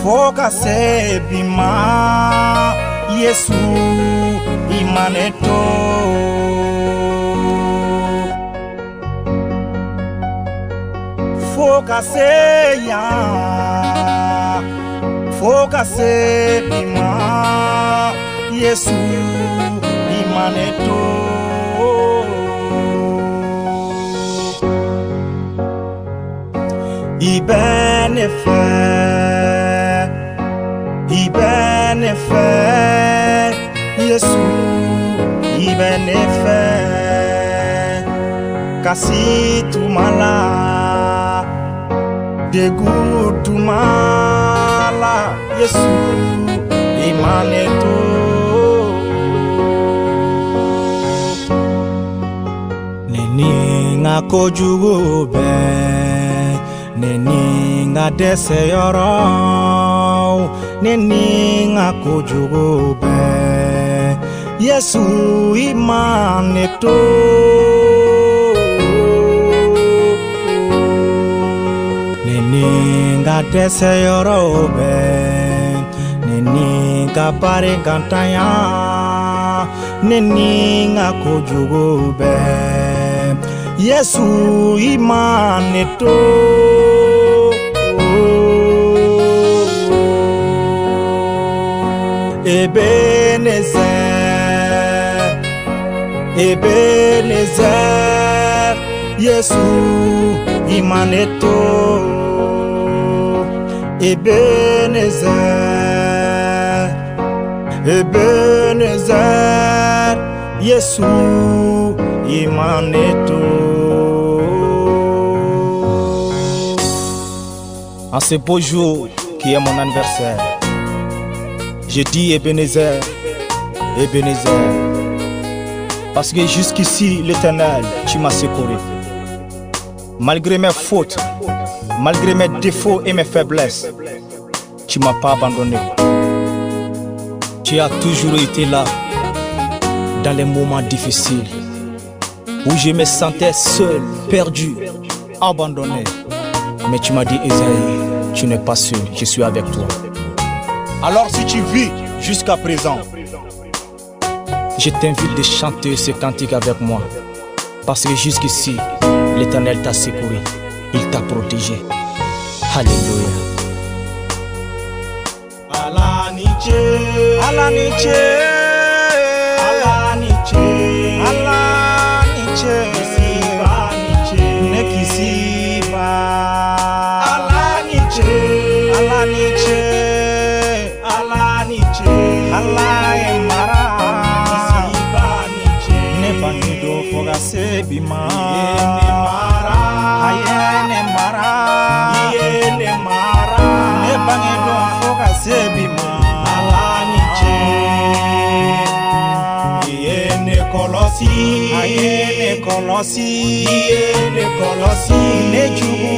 Focase bima Yesu imaneto Focase bima Yesu imaneto Eben Ezer Yesu Eben Ezer Kasi tumala Degu tumala Yesu imaneto Neni ngako jugo ben Neni ngadese yoro Neni ngako jugo ben Yesu imaneto Neni ngadese yoro ben Neni ngapare kantaya Neni ngako jugo ben Yesu imaneto Eben Ezer Yesu imaneto Eben Ezer Yesu imaneto. En ce beau jour qui est mon anniversaire, je dis Eben Ezer, parce que jusqu'ici l'Éternel, tu m'as secouru. Malgré mes fautes, malgré mes défauts et mes faiblesses, tu m'as pas abandonné. Tu as toujours été là dans les moments difficiles où je me sentais seul, perdu, abandonné. Mais tu m'as dit, Esaïe, tu n'es pas seul, je suis avec toi. Alors si tu vis jusqu'à présent, je t'invite de chanter ce cantique avec moi. Parce que jusqu'ici, l'Éternel t'a secouru, il t'a protégé. Alléluia. Bima ayene mara ne bange don foka se bima alaniche yene kolosi ne jugu